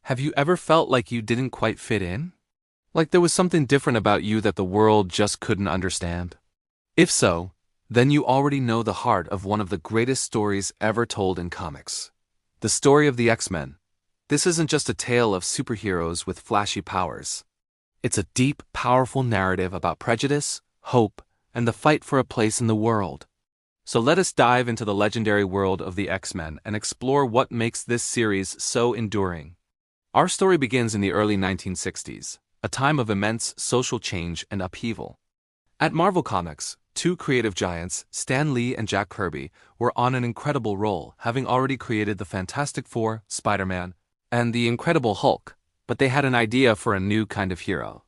Have you ever felt like you didn't quite fit in? Like there was something different about you that the world just couldn't understand? If so, then you already know the heart of one of the greatest stories ever told in comics. The story of the X-Men. This isn't just a tale of superheroes with flashy powers. It's a deep, powerful narrative about prejudice, hope, and the fight for a place in the world. So let us dive into the legendary world of the X-Men and explore what makes this series so enduring. Our story begins in the early 1960s, a time of immense social change and upheaval. At Marvel Comics, two creative giants, Stan Lee and Jack Kirby, were on an incredible roll, having already created the Fantastic Four, Spider-Man, and the Incredible Hulk, but they had an idea for a new kind of hero.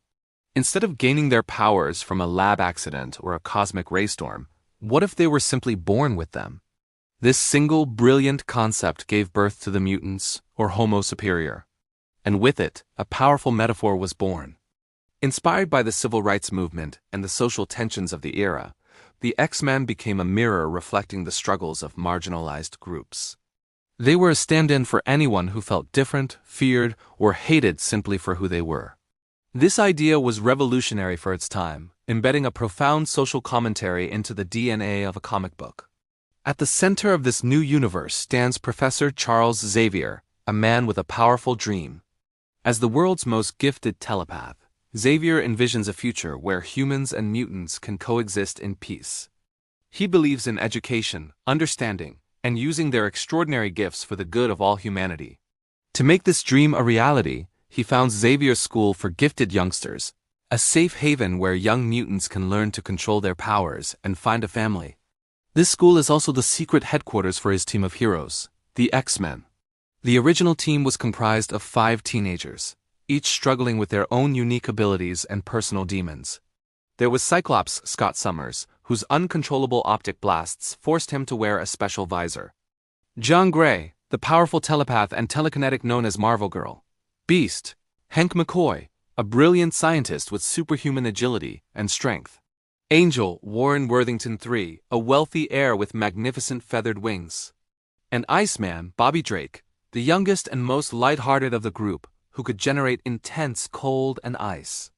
Instead of gaining their powers from a lab accident or a cosmic raystorm, what if they were simply born with them? This single brilliant concept gave birth to the mutants, or Homo superior. And with it, a powerful metaphor was born. Inspired by the civil rights movement and the social tensions of the era, the X-Men became a mirror reflecting the struggles of marginalized groups. They were a stand-in for anyone who felt different, feared, or hated simply for who they were. This idea was revolutionary for its time, embedding a profound social commentary into the DNA of a comic book. At the center of this new universe stands Professor Charles Xavier, a man with a powerful dream. As the world's most gifted telepath, Xavier envisions a future where humans and mutants can coexist in peace. He believes in education, understanding, and using their extraordinary gifts for the good of all humanity. To make this dream a reality, he founds Xavier's School for Gifted Youngsters, a safe haven where young mutants can learn to control their powers and find a family. This school is also the secret headquarters for his team of heroes, the X-Men. The original team was comprised of 5 teenagers, each struggling with their own unique abilities and personal demons. There was Cyclops Scott Summers, whose uncontrollable optic blasts forced him to wear a special visor. Jean Grey, the powerful telepath and telekinetic known as Marvel Girl. Beast, Hank McCoy, a brilliant scientist with superhuman agility and strength. Angel Warren Worthington III, a wealthy heir with magnificent feathered wings. And Iceman Bobby Drake, the youngest and most light-hearted of the group, who could generate intense cold and ice.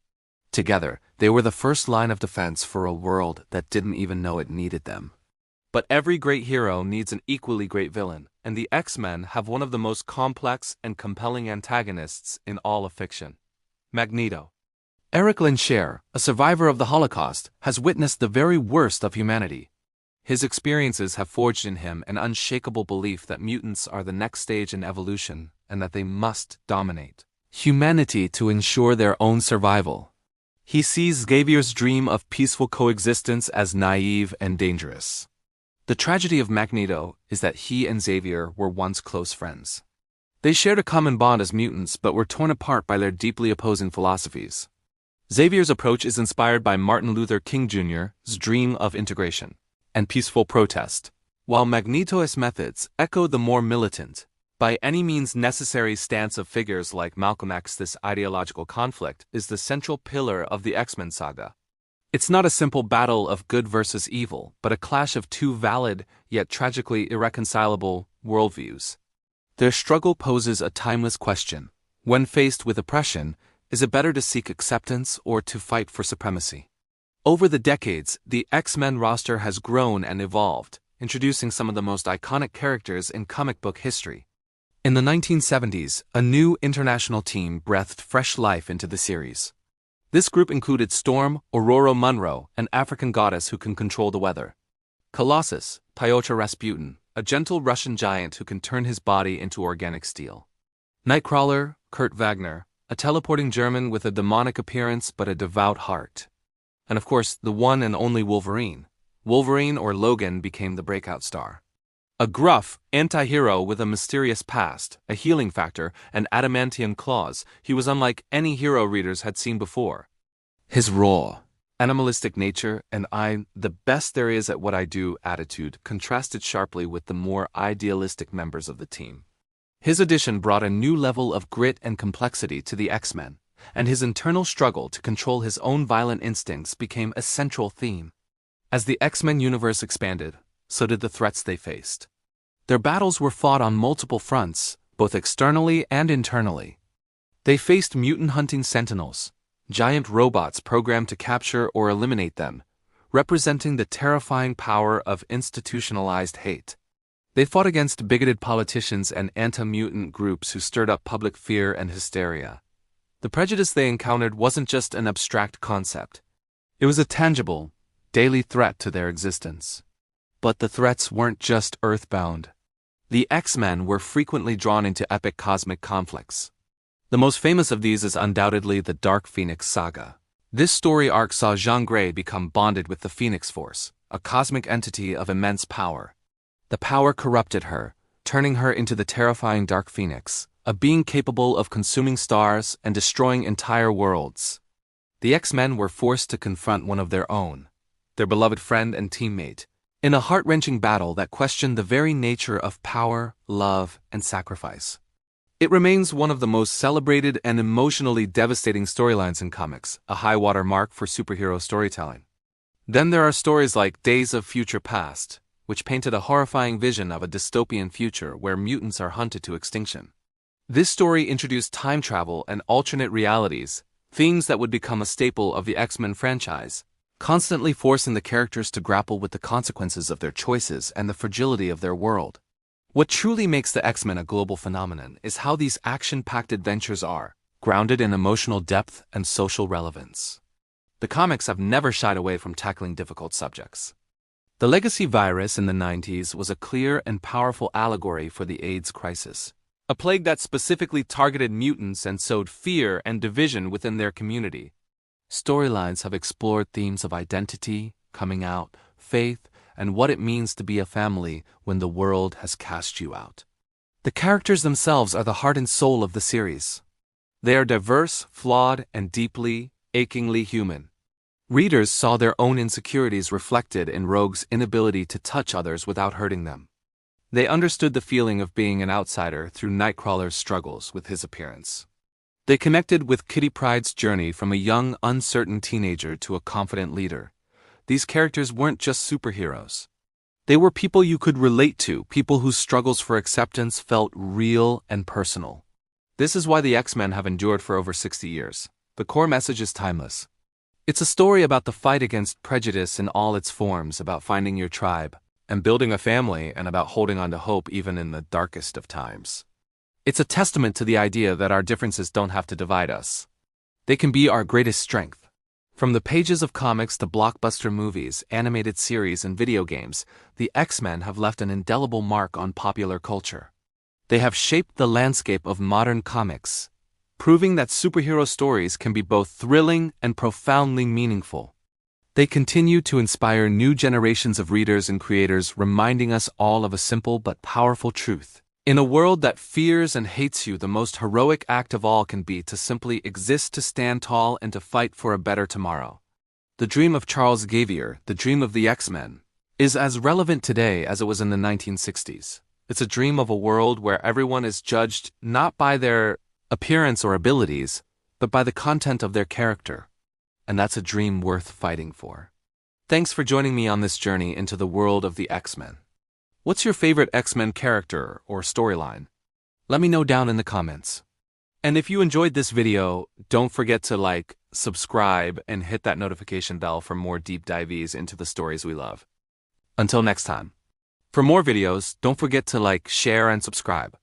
Together, they were the first line of defense for a world that didn't even know it needed them. But every great hero needs an equally great villain, and the X-Men have one of the most complex and compelling antagonists in all of fiction. Magneto. Eric Lensher, a survivor of the Holocaust, has witnessed the very worst of humanity. His experiences have forged in him an unshakable belief that mutants are the next stage in evolution and that they must dominate humanity to ensure their own survival. He sees Xavier's dream of peaceful coexistence as naive and dangerous. The tragedy of Magneto is that he and Xavier were once close friends. They shared a common bond as mutants but were torn apart by their deeply opposing philosophies. Xavier's approach is inspired by Martin Luther King Jr.'s dream of integration and peaceful protest, while Magneto's methods echo the more militant, by any means necessary stance of figures like Malcolm X. This ideological conflict is the central pillar of the X-Men saga. It's not a simple battle of good versus evil, but a clash of two valid, yet tragically irreconcilable, worldviews. Their struggle poses a timeless question. When faced with oppression, is it better to seek acceptance or to fight for supremacy? Over the decades, the X-Men roster has grown and evolved, introducing some of the most iconic characters in comic book history. In the 1970s, a new international team breathed fresh life into the series. This group included Storm, Aurora Munro, an African goddess who can control the weather. Colossus, Pyotr Rasputin, a gentle Russian giant who can turn his body into organic steel. Nightcrawler, Kurt Wagner, a teleporting German with a demonic appearance but a devout heart. And of course, the one and only Wolverine. Wolverine, or Logan, became the breakout star. A gruff, anti-hero with a mysterious past, a healing factor, and adamantium claws, he was unlike any hero readers had seen before. His raw, animalistic nature and "I'm the best there is at what I do" attitude contrasted sharply with the more idealistic members of the team. His addition brought a new level of grit and complexity to the X-Men, and his internal struggle to control his own violent instincts became a central theme. As the X-Men universe expanded, so did the threats they faced. Their battles were fought on multiple fronts, both externally and internally. They faced mutant-hunting sentinels, giant robots programmed to capture or eliminate them, representing the terrifying power of institutionalized hate. They fought against bigoted politicians and anti-mutant groups who stirred up public fear and hysteria. The prejudice they encountered wasn't just an abstract concept. It was a tangible, daily threat to their existence. But the threats weren't just earthbound. The X-Men were frequently drawn into epic cosmic conflicts. The most famous of these is undoubtedly the Dark Phoenix saga. This story arc saw Jean Grey become bonded with the Phoenix Force, a cosmic entity of immense power. The power corrupted her, turning her into the terrifying Dark Phoenix, a being capable of consuming stars and destroying entire worlds. The X-Men were forced to confront one of their own, their beloved friend and teammate, in a heart-wrenching battle that questioned the very nature of power, love, and sacrifice. It remains one of the most celebrated and emotionally devastating storylines in comics, a high-water mark for superhero storytelling. Then there are stories like Days of Future Past, which painted a horrifying vision of a dystopian future where mutants are hunted to extinction. This story introduced time travel and alternate realities, themes that would become a staple of the X-Men franchise, constantly forcing the characters to grapple with the consequences of their choices and the fragility of their world. What truly makes the X-Men a global phenomenon is how these action-packed adventures are, grounded in emotional depth and social relevance. The comics have never shied away from tackling difficult subjects. The legacy virus in the 90s was a clear and powerful allegory for the AIDS crisis, a plague that specifically targeted mutants and sowed fear and division within their community. Storylines have explored themes of identity, coming out, faith, and what it means to be a family when the world has cast you out. The characters themselves are the heart and soul of the series. They are diverse, flawed, and deeply, achingly human. Readers saw their own insecurities reflected in Rogue's inability to touch others without hurting them. They understood the feeling of being an outsider through Nightcrawler's struggles with his appearance. They connected with Kitty Pryde's journey from a young, uncertain teenager to a confident leader. These characters weren't just superheroes. They were people you could relate to, people whose struggles for acceptance felt real and personal. This is why the X-Men have endured for over 60 years. The core message is timeless. It's a story about the fight against prejudice in all its forms, about finding your tribe, and building a family, and about holding on to hope even in the darkest of times. It's a testament to the idea that our differences don't have to divide us. They can be our greatest strength. From the pages of comics to blockbuster movies, animated series, and video games, the X-Men have left an indelible mark on popular culture. They have shaped the landscape of modern comics, proving that superhero stories can be both thrilling and profoundly meaningful. They continue to inspire new generations of readers and creators, reminding us all of a simple but powerful truth. In a world that fears and hates you, the most heroic act of all can be to simply exist, to stand tall, and to fight for a better tomorrow. The dream of Charles Xavier, the dream of the X-Men, is as relevant today as it was in the 1960s. It's a dream of a world where everyone is judged not by their appearance or abilities, but by the content of their character. And that's a dream worth fighting for. Thanks for joining me on this journey into the world of the X-Men. What's your favorite X-Men character or storyline? Let me know down in the comments. And if you enjoyed this video, don't forget to like, subscribe, and hit that notification bell for more deep dives into the stories we love. Until next time. For more videos, don't forget to like, share, and subscribe.